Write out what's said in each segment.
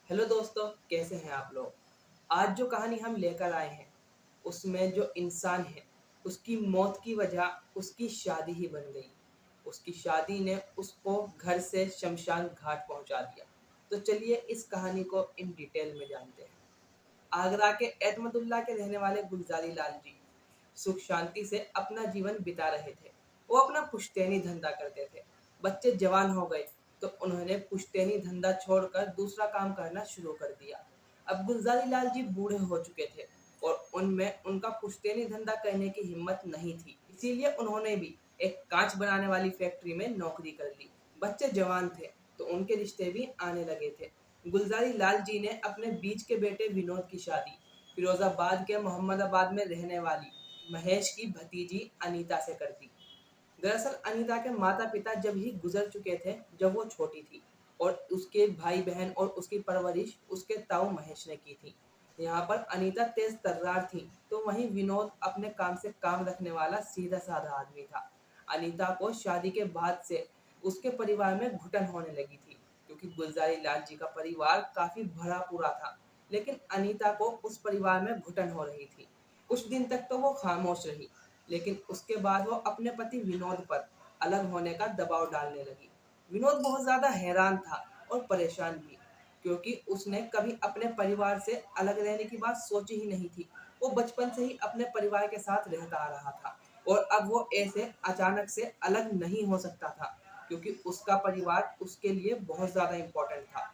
Hello दोस्तों, कैसे हैं आप लोग। आज जो कहानी हम लेकर आए हैं उसमें जो इंसान है उसकी मौत की वजह उसकी शादी ही बन गई। उसकी शादी ने उसको घर से शमशान घाट पहुंचा दिया। तो चलिए इस कहानी को इन डिटेल में जानते हैं। आगरा के एतमदुल्ला के रहने वाले गुलजारी लाल जी सुख शांति से अपना जीवन बिता रहे थे। वो अपना पुश्तैनी धंधा करते थे। बच्चे जवान हो गए तो उन्होंने पुश्तैनी धंधा छोड़कर दूसरा काम करना शुरू कर दिया। अब गुलजारी लाल जी बूढ़े हो चुके थे और उनमें उनका पुश्तैनी धंधा करने की हिम्मत नहीं थी। इसीलिए उन्होंने भी एक कांच बनाने वाली फैक्ट्री में नौकरी कर ली। बच्चे जवान थे तो उनके रिश्ते भी आने लगे थे। गुलजारी लाल जी ने अपने बीच के बेटे विनोद की शादी फिरोजाबाद के मोहम्मदाबाद में रहने वाली महेश की भतीजी अनीता से कर दी। दरअसल अनीता के माता पिता जब ही गुजर चुके थे जब वो छोटी थी और उसके भाई बहन और उसकी परवरिश उसके ताऊ महेश ने की थी। यहाँ पर अनीता तेज तर्रार थी तो वहीं विनोद अपने काम से काम रखने वाला सीधा साधा आदमी था। अनीता को शादी के बाद से उसके परिवार में घुटन होने लगी थी क्योंकि गुलजारी लाल जी का परिवार काफी भरा पूरा था। लेकिन अनीता को उस परिवार में घुटन हो रही थी। कुछ दिन तक तो वो खामोश रही, लेकिन उसके बाद वो अपने पति विनोद पर अलग होने का दबाव डालने लगी। विनोद बहुत ज्यादा हैरान था और परेशान भी, क्योंकि उसने कभी अपने परिवार से अलग रहने की बात सोची ही नहीं थी। वो बचपन से ही अपने परिवार के साथ रहता आ रहा था और अब वो ऐसे अचानक से अलग नहीं हो सकता था क्योंकि उसका परिवार उसके लिए बहुत ज्यादा इम्पोर्टेंट था।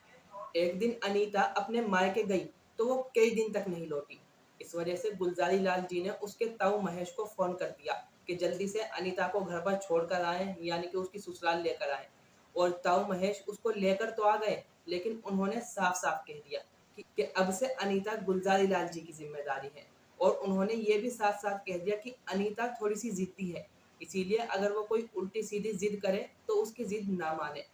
एक दिन अनीता अपने मायके गई तो वो कई दिन तक नहीं लौटी। इस वजह से गुलजारी लाल जी ने उसके ताऊ महेश को फोन कर दिया कि जल्दी से अनीता को घर पर छोड़कर आए, यानी कि उसकी ससुराल लेकर आए। और ताऊ महेश उसको लेकर तो आ गए, लेकिन उन्होंने साफ साफ कह दिया कि अब से अनीता गुलजारी लाल जी की जिम्मेदारी है। और उन्होंने ये भी साफ साफ कह दिया कि अनीता थोड़ी सी जिद्दी है, इसीलिए अगर वो कोई उल्टी सीधी जिद करे तो उसकी जिद ना माने।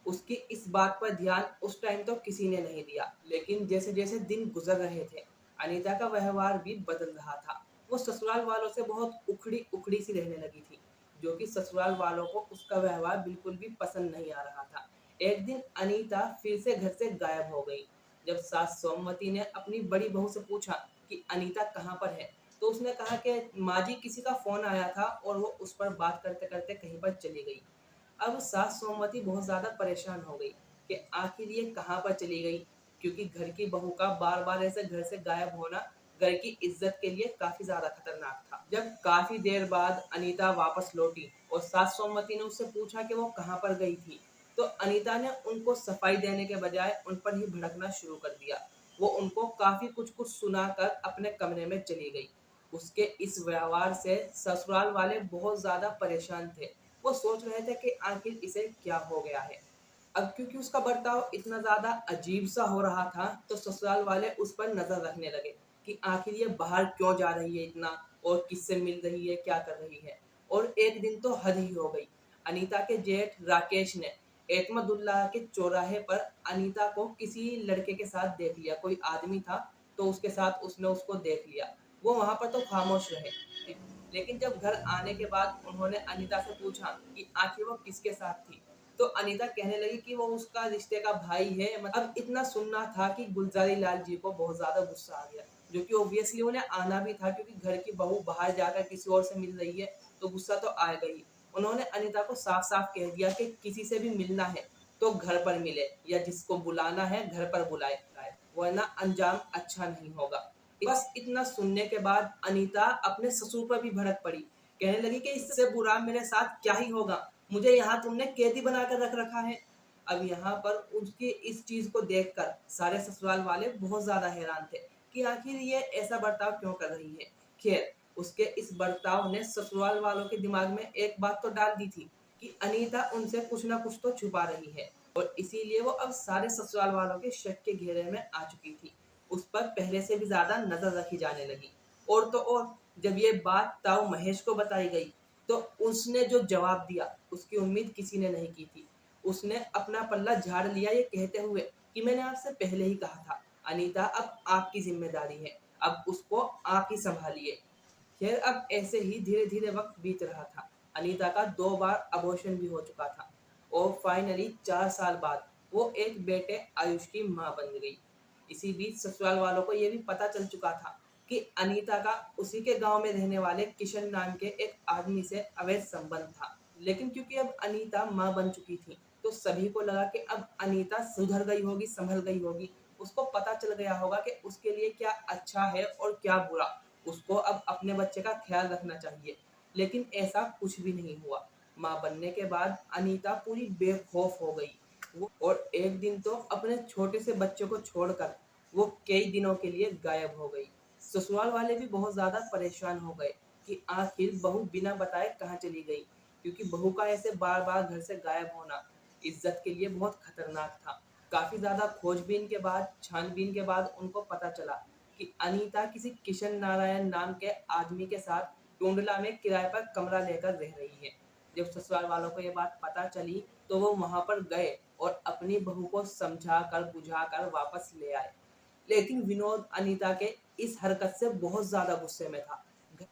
उसकी इस बात पर ध्यान उस टाइम तो किसी ने नहीं दिया, लेकिन जैसे जैसे दिन गुजर रहे थे अनीता का व्यवहार भी बदल रहा था। वो ससुराल वालों से बहुत उखड़ी उखड़ी सी रहने लगी थी, जो कि ससुराल वालों को उसका व्यवहार बिल्कुल भी पसंद नहीं आ रहा था। एक दिन अनीता फिर से घर से गायब हो गई। जब सास सोमवती ने अपनी बड़ी बहू से पूछा कि अनीता कहाँ पर है, तो उसने कहा कि माँ जी किसी का फोन आया था और वो उस पर बात करते करते कहीं पर चली गई। अब सास सोमवती बहुत ज्यादा परेशान हो गई कि आखिर ये कहाँ पर चली गई, क्योंकि घर की बहू का बार बार ऐसे घर से गायब होना घर की इज्जत के लिए काफी ज्यादा खतरनाक था। जब काफी देर बाद अनीता वापस लौटी और सास सोमवती ने उससे पूछा कि वो कहाँ पर गई थी, तो अनीता ने उनको सफाई देने के बजाय उन पर ही भड़कना शुरू कर दिया। वो उनको काफी कुछ कुछ सुनाकर अपने कमरे में चली गई। उसके इस व्यवहार से ससुराल वाले बहुत ज्यादा परेशान थे। वो सोच रहे थे कि आखिर इसे क्या हो गया है। अब क्योंकि उसका बर्ताव इतना ज्यादा अजीब सा हो रहा था तो ससुराल वाले उस पर नजर रखने लगे कि आखिर ये बाहर क्यों जा रही है इतना, और किससे मिल रही है, क्या कर रही है। और एक दिन तो हद ही हो गई। अनीता के जेठ राकेश ने एतमदुल्ला के चौराहे पर अनीता को किसी लड़के के साथ देख लिया। कोई आदमी था तो उसके साथ उसने उसको देख लिया। वो वहां पर तो खामोश रहे, लेकिन जब घर आने के बाद उन्होंने अनीता से पूछा कि आखिर वो किसके साथ थी, तो अनीता कहने लगी कि वो उसका रिश्ते का भाई है। मतलब इतना सुनना था कि गुलजारी लाल जी को बहुत ज्यादा गुस्सा आ गया, जो कि ऑब्वियसली उन्हें आना भी था क्योंकि घर की बहू बाहर जाकर किसी और से मिल रही है तो गुस्सा तो आएगा ही। उन्होंने अनीता को साफ साफ कह दिया कि किसी से भी मिलना है तो घर पर मिले, या जिसको बुलाना है घर पर बुलाए, वरना अंजाम अच्छा नहीं होगा। बस इतना सुनने के बाद अनीता अपने ससुर पर भी भड़क पड़ी। कहने लगी कि इससे बुरा मेरे साथ क्या ही होगा, मुझे यहाँ तुमने कैदी बनाकर रख रखा है। अब यहाँ पर उसकी इस चीज को देखकर सारे ससुराल वाले बहुत ज्यादा हैरान थे कि आखिर ये ऐसा बर्ताव क्यों कर रही है। खैर, उसके इस बर्ताव ने ससुराल वालों के दिमाग में एक बात तो डाल दी थी कि अनीता उनसे कुछ ना कुछ तो छुपा रही है, और इसीलिए वो अब सारे ससुराल वालों के शक के घेरे में आ चुकी थी। उस पर पहले से भी ज्यादा नजर रखी जाने लगी। और तो और, जब ये बात ताऊ महेश को बताई गई तो उसने जो जवाब दिया उसकी उम्मीद किसी ने नहीं की थी। उसने अपना पल्ला झाड़ लिया ये कहते हुए कि मैंने आपसे पहले ही कहा था, अनीता अब आपकी जिम्मेदारी है, अब उसको आप ही संभालिए। खैर, अब ऐसे ही धीरे धीरे वक्त बीत रहा था। अनीता का 2 बार अबॉर्शन भी हो चुका था और फाइनली 4 साल बाद वो एक बेटे आयुष की माँ बन गई। इसी बीच ससुराल वालों को ये भी पता चल चुका था कि अनीता का उसी के गांव में रहने वाले किशन नाम के एक आदमी से अवैध संबंध था। लेकिन क्योंकि अब अनीता माँ बन चुकी थी तो सभी को लगा कि अब अनीता सुधर गई होगी, संभल गई होगी। उसको पता चल गया होगा कि उसके लिए क्या अच्छा है और क्या बुरा। उसको अब अपने बच्चे का ख्याल रखना चाहिए। लेकिन ऐसा कुछ भी नहीं हुआ। माँ बनने के बाद अनीता पूरी बेखौफ हो गई। वो और एक दिन तो अपने छोटे से बच्चे को छोड़कर वो कई दिनों के लिए गायब हो गई। ससुराल वाले भी बहुत ज्यादा परेशान हो गए कि आखिर बहू बिना बताए कहाँ चली गई, क्योंकि बहू का ऐसे बार बार घर से गायब होना इज्जत के लिए बहुत खतरनाक था। काफी ज्यादा खोजबीन के बाद, छानबीन के बाद उनको पता चला कि अनीता किसी किशन नारायण नाम के आदमी के साथ टोंडला में किराए पर कमरा लेकर रह रही है। जब ससुराल वालों को ये बात पता चली तो वो वहां पर गए और अपनी बहू को समझा कर बुझा कर वापस ले आए। लेकिन विनोद अनीता के इस हरकत से बहुत ज्यादा गुस्से में था।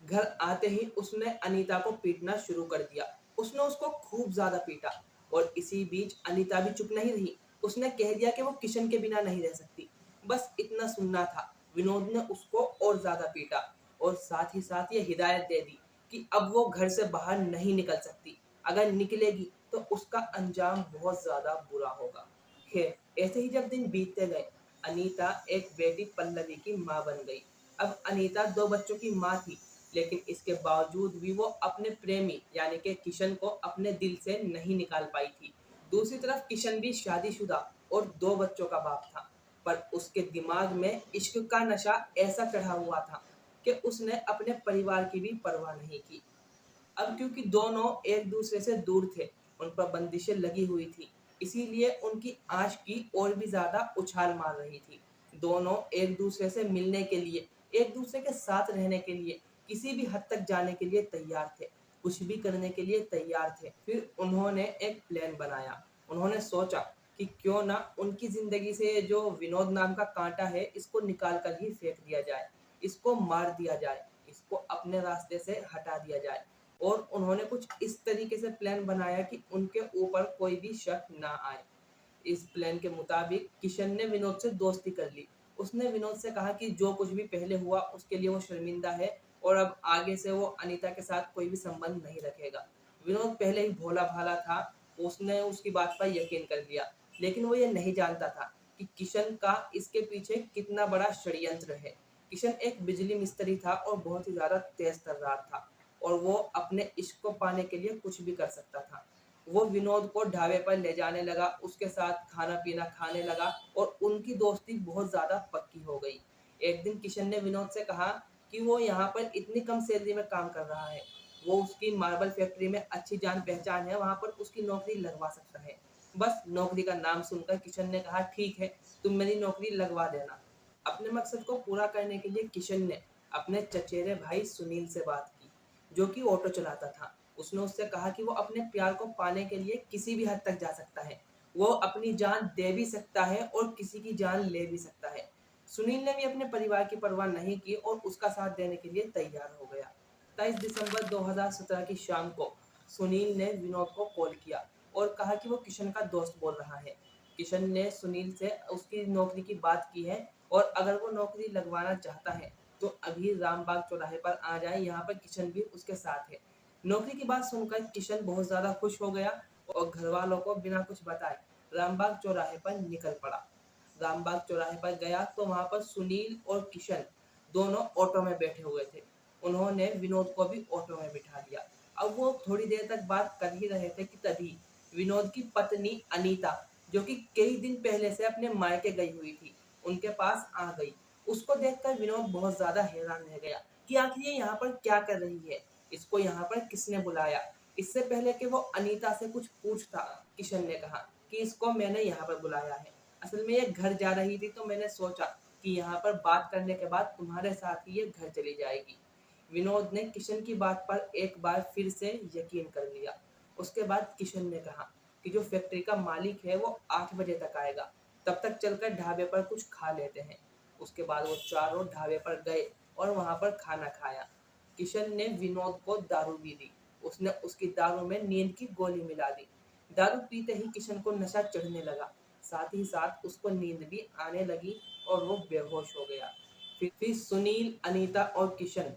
घर आते ही उसने अनीता को पीटना शुरू कर दिया। उसने उसको खूब ज्यादा पीटा। और इसी बीच अनीता भी चुप नहीं रही। उसने कह दिया कि वो किशन के बिना नहीं रह सकती। बस इतना सुनना था। विनोद ने उसको और ज्यादा पीटा और साथ ही साथ ये हिदायत दे दी कि अब वो घर से बाहर नहीं निकल सकती। अगर निकलेगी तो उसका अंजाम बहुत ज्यादा बुरा होगा। खैर, ऐसे ही जब दिन बीतते गए, अनीता एक बेटी पल्लवी की माँ बन गई। अब अनीता दो बच्चों की माँ थी, लेकिन इसके बावजूद भी वो अपने प्रेमी यानी कि किशन को अपने दिल से नहीं निकाल पाई थी। दूसरी तरफ किशन भी शादीशुदा और दो बच्चों का बाप था, पर उसके दिमाग में इश्क का नशा ऐसा चढ़ा हुआ था कि उसने अपने परिवार की भी परवाह नहीं की। अब क्योंकि दोनों एक दूसरे से दूर थे, उन पर बंदिशें लगी हुई थी, इसीलिए उनकी आशिकी और भी ज्यादा उछाल मार रही थी। दोनों एक दूसरे से मिलने के लिए, एक दूसरे के साथ रहने के लिए, किसी भी हद तक जाने के लिए तैयार थे, कुछ भी करने के लिए तैयार थे। फिर उन्होंने एक प्लान बनाया। उन्होंने सोचा कि क्यों ना उनकी जिंदगी से ये जो विनोद नाम का कांटा है इसको निकाल कर ही फेंक दिया जाए, इसको मार दिया जाए, इसको अपने रास्ते से हटा दिया जाए। और उन्होंने कुछ इस तरीके से प्लान बनाया कि उनके ऊपर कोई भी शक ना आए। इस प्लान के मुताबिक किशन ने विनोद से दोस्ती कर ली। उसने विनोद से कहा कि जो कुछ भी पहले हुआ उसके लिए वो शर्मिंदा है और अब आगे से वो अनीता के साथ कोई भी संबंध नहीं रखेगा। विनोद पहले ही भोला भाला था, उसने उसकी बात पर यकीन कर लिया। लेकिन वो ये नहीं जानता था कि किशन का इसके पीछे कितना बड़ा षड्यंत्र है। किशन एक बिजली मिस्त्री था और बहुत ही ज्यादा तेज तर्रार था, और वो अपने इश्क को पाने के लिए कुछ भी कर सकता था। वो विनोद को ढाबे पर ले जाने लगा, उसके साथ खाना पीना खाने लगा और उनकी दोस्ती बहुत ज्यादा पक्की हो गई। एक दिन किशन ने विनोद से कहा कि वो यहाँ पर इतनी कम सैलरी में काम कर रहा है, वो उसकी मार्बल फैक्ट्री में अच्छी जान पहचान है, वहां पर उसकी नौकरी लगवा सकता है। बस नौकरी का नाम सुनकर किशन ने कहा ठीक है, तुम मेरी नौकरी लगवा देना। अपने मकसद को पूरा करने के लिए किशन ने अपने चचेरे भाई सुनील से बात की, जो कि ऑटो चलाता था। उसने उससे कहा कि वो अपने प्यार को पाने के लिए किसी भी हद तक जा सकता है। वो अपनी जान दे भी सकता है और किसी की जान ले भी सकता है। सुनील ने भी अपने परिवार की परवाह नहीं की और उसका साथ देने के लिए तैयार हो गया। 23 दिसंबर 2017 की शाम को सुनील ने विनोद को कॉल किया और कहा कि वो किशन का दोस्त बोल रहा है। किशन ने सुनील से उसकी नौकरी की बात की है और अगर वो नौकरी लगवाना चाहता है तो अभी रामबाग चौराहे पर आ जाए, यहाँ पर किशन भी उसके साथ है। नौकरी की बात सुनकर किशन बहुत ज्यादा खुश हो गया और घर वालों को बिना कुछ बताए रामबाग चौराहे पर निकल पड़ा। रामबाग चौराहे पर गया तो वहां पर सुनील और किशन दोनों ऑटो में बैठे हुए थे। उन्होंने विनोद को भी ऑटो में बिठा दिया। अब वो थोड़ी देर तक बात कर ही रहे थे कि तभी विनोद की पत्नी अनीता, जो कि कई दिन पहले से अपने मायके गई हुई थी, उनके पास आ गई। उसको देखकर विनोद बहुत ज्यादा हैरान रह गया कि आखिर ये यहाँ पर क्या कर रही है, इसको यहाँ पर किसने बुलाया। इससे पहले कि वो अनीता से कुछ पूछता, किशन ने कहा कि इसको मैंने यहाँ पर बुलाया है। असल में ये घर जा रही थी तो मैंने सोचा कि यहाँ पर बात करने के बाद तुम्हारे साथ ही ये घर चली जाएगी। विनोद ने किशन की बात पर एक बार फिर से यकीन कर लिया। उसके बाद किशन ने कहा कि जो फैक्ट्री का मालिक है वो 8 बजे तक आएगा, तब तक चलकर ढाबे पर कुछ खा लेते हैं। उसके बाद वो चारों ढाबे पर गए और वहां पर खाना खाया। किशन ने विनोद को दारू भी दी। उसने उसकी दारू में नींद की गोली मिला दी। दारू पीते ही किशन को नशा चढ़ने लगा। साथ ही साथ उसको नींद भी आने लगी और वो बेहोश हो गया। फिर सुनील, अनीता और किशन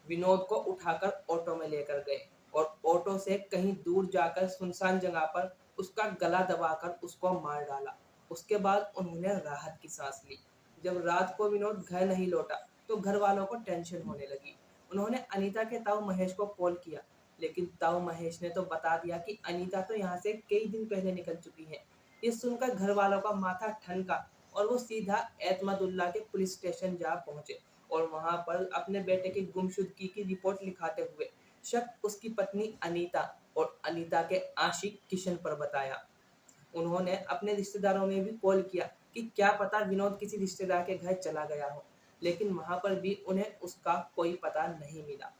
विनोद को उठाकर ऑटो में लेकर गए और ऑटो से कहीं दूर जाकर सुनसान जगह पर उसका गला दबाकर उसको मार डाला। उसके बाद उन्होंने राहत की सांस ली। जब रात को विनोद घर नहीं लौटा तो घर वालों को टेंशन होने लगी। उन्होंने अनीता के ताऊ महेश को कॉल किया, लेकिन ताऊ महेश ने तो बता दिया कि अनीता तो यहाँ से कई दिन पहले निकल चुकी है। ये सुनकर घर वालों का माथा ठनका और वो सीधा एतमदुल्ला के पुलिस स्टेशन जा पहुंचे और वहां पर अपने बेटे की गुमशुदगी की रिपोर्ट लिखाते हुए शक उसकी पत्नी अनीता और अनीता के आशिक किशन पर बताया। उन्होंने अपने रिश्तेदारों में भी कॉल किया कि क्या पता विनोद किसी रिश्तेदार के घर चला गया हो, लेकिन वहां पर भी उन्हें उसका कोई पता नहीं मिला।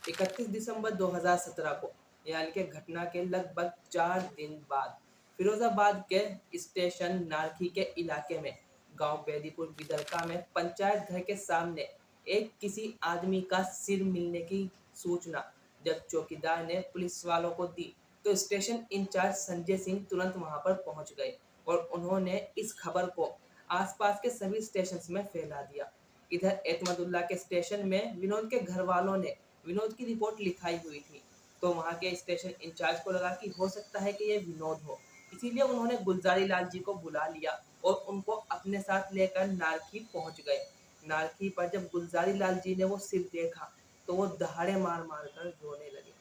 31 दिसंबर 2017 को यानी कि घटना के लगभग 4 दिन बाद फिरोजाबाद के स्टेशन नारखी के इलाके में गांव बेदीपुर बिदरका में पंचायत घर के सामने एक किसी आदमी का सिर मिलने की सूचना जब चौकीदार ने पुलिस वालों को दी तो स्टेशन इंचार्ज संजय सिंह तुरंत वहां पर पहुंच गए और उन्होंने इस खबर को आसपास के सभी स्टेशन में फैला दिया। इधर एतमदुल्ला के स्टेशन में विनोद के घर वालों ने विनोद की रिपोर्ट लिखाई हुई थी, तो वहां के स्टेशन इंचार्ज को लगा कि हो सकता है कि ये विनोद हो। इसीलिए उन्होंने गुलजारी लाल जी को बुला लिया और उनको अपने साथ लेकर नारखी पहुंच गए। नारखी पर जब गुलजारी लाल जी ने वो सिर देखा तो वो दहाड़े मार मार कर रोने लगे,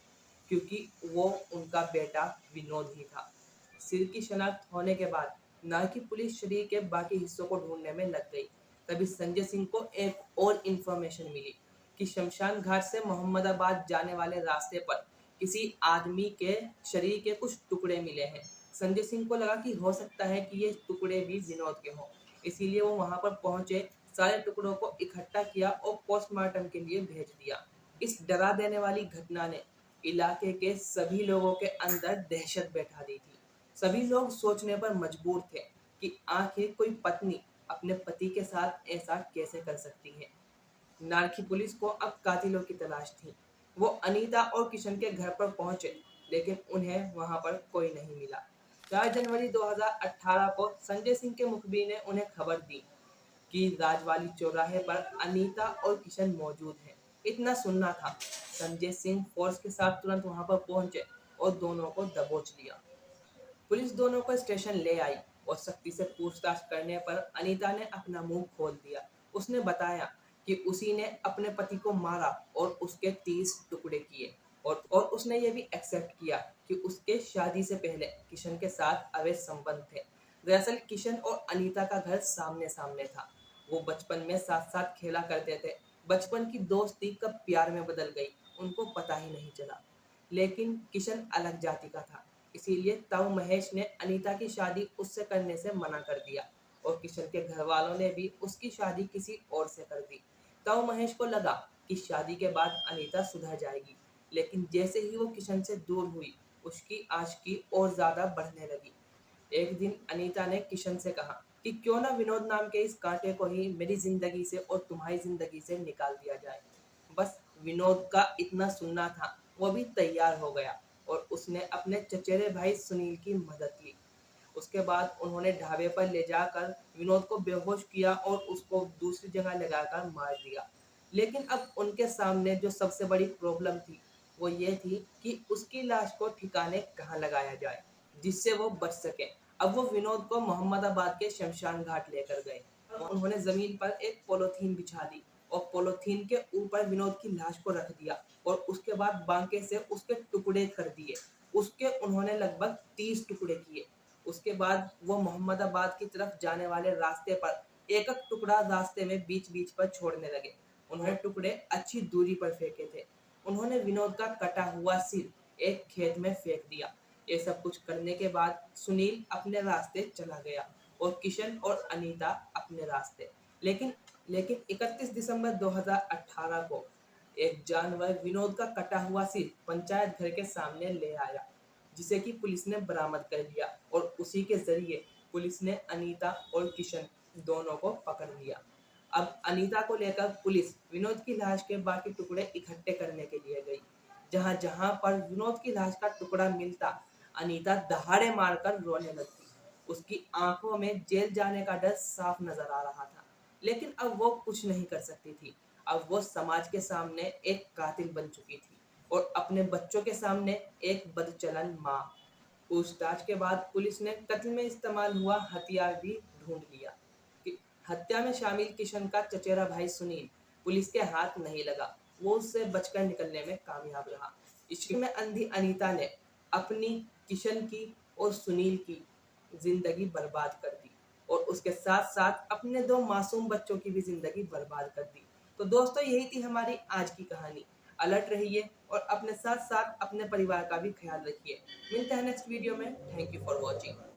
क्योंकि वो उनका बेटा विनोद ही था। सिर की शनाख्त होने के बाद नारखी पुलिस शरीर के बाकी हिस्सों को ढूंढने में लग गई। तभी संजय सिंह को एक और इन्फॉर्मेशन मिली कि शमशान घाट से मोहम्मदाबाद जाने वाले रास्ते पर किसी आदमी के शरीर के कुछ टुकड़े मिले हैं। संजय सिंह को लगा कि हो सकता है कि ये टुकड़े भी विनोद के हों, इसीलिए वो वहां पर पहुंचे, सारे टुकड़ों को इकट्ठा किया और पोस्टमार्टम के लिए भेज दिया। इस डरा देने वाली घटना ने इलाके के सभी लोगों के अंदर दहशत बैठा दी थी। सभी लोग सोचने पर मजबूर थे कि आखिर कोई पत्नी अपने पति के साथ ऐसा कैसे कर सकती है। नारखी पुलिस को अब कातिलों की तलाश थी। वो अनीता और किशन के घर पर पहुंचे, लेकिन उन्हें वहां पर कोई नहीं मिला। 4 जनवरी 2018 को संजय सिंह के मुखबिर ने उन्हें खबर दी कि राजवाली चौराहे पर अनीता और किशन मौजूद हैं। इतना सुनना था। संजय सिंह फोर्स के साथ तुरंत वहां पर पहुंचे और दोनों को दबोच लिया। पुलिस दोनों को स्टेशन ले आई और सख्ती से पूछताछ करने पर अनीता ने अपना मुंह खोल दिया। उसने बताया कि उसी ने अपने पति को मारा और उसके 30 टुकड़े किए और उसने ये भी एक्सेप्ट किया कि उसके शादी से पहले किशन के साथ अवैध संबंध थे। दरअसल किशन और अनीता का घर सामने सामने था। वो बचपन में साथ साथ खेला करते थे। बचपन की दोस्ती कब प्यार में बदल गई उनको पता ही नहीं चला। लेकिन किशन अलग जाति का था, इसीलिए ताऊ महेश ने अनीता की शादी उससे करने से मना कर दिया और किशन के घर वालों ने भी उसकी शादी किसी और से कर दी। ताऊ महेश को लगा कि शादी के बाद अनीता सुधर जाएगी, लेकिन जैसे ही वो किशन से दूर हुई उसकी आशिकी और ज्यादा बढ़ने लगी। एक दिन अनीता ने किशन से कहा कि क्यों ना विनोद नाम के इस कांटे को ही मेरी जिंदगी से और तुम्हारी जिंदगी से निकाल दिया जाए। बस विनोद का इतना सुनना था, वो भी तैयार हो गया और उसने अपने चचेरे भाई सुनील की मदद ली। उसके बाद उन्होंने ढाबे पर ले जाकर विनोद को बेहोश किया और उसको दूसरी जगह लगाकर मार दिया। लेकिन अब उनके सामने जो सबसे बड़ी प्रॉब्लम थी वो ये थी कि उसकी लाश को ठिकाने कहाँ लगाया जाए जिससे वो बच सके। अब वो विनोद को मोहम्मदाबाद के शमशान घाट लेकर गए। उन्होंने जमीन पर एक पॉलीथीन बिछा दी और पॉलीथीन के ऊपर विनोद की लाश को रख दिया और उसके बाद बांके से उसके टुकड़े कर दिए। उसके उन्होंने लगभग 30 टुकड़े किए। उसके बाद वो मोहम्मदाबाद की तरफ जाने वाले रास्ते पर एक एक टुकड़ा रास्ते में बीच बीच पर छोड़ने लगे। उन्होंने टुकड़े अच्छी दूरी पर फेंके थे। उन्होंने विनोद का कटा हुआ सिर एक खेत में फेंक दिया। ये सब कुछ करने के बाद सुनील अपने रास्ते चला गया और किशन और अनीता अपने रास्ते। लेकिन लेकिन 31 दिसंबर 2018 को एक जानवर विनोद का कटा हुआ सिर पंचायत घर के सामने ले आया, जिसे कि पुलिस ने बरामद कर लिया और उसी के जरिए पुलिस ने अनीता और किशन दोनों को पकड़ लिया। अब अनीता को लेकर पुलिस विनोद की लाश के बाकी टुकड़े इकट्ठे करने के लिए गई। जहां जहां पर विनोद की लाश का टुकड़ा मिलता, अनीता दहाड़े मारकर रोने लगती। उसकी आंखों में जेल जाने का डर साफ नजर आ रहा था, लेकिन अब वो कुछ नहीं कर सकती थी। अब वो समाज के सामने एक कातिल बन चुकी थी और अपने बच्चों के सामने एक बदचलन माँ। पूछताछ के बाद पुलिस ने कत्ल में इस्तेमाल हुआ हथियार भी ढूंढ लिया। हत्या में शामिल किशन का चचेरा भाई सुनील पुलिस के हाथ नहीं लगा, वो उससे बचकर निकलने में कामयाब रहा। इश्क में अंधी अनीता ने अपनी, किशन की और सुनील की जिंदगी बर्बाद कर दी और उसके साथ साथ अपने दो मासूम बच्चों की भी जिंदगी बर्बाद कर दी। तो दोस्तों, यही थी हमारी आज की कहानी। अलर्ट रहिए और अपने साथ साथ अपने परिवार का भी ख्याल रखिए। मिलते हैं नेक्स्ट वीडियो में। Thank you for watching.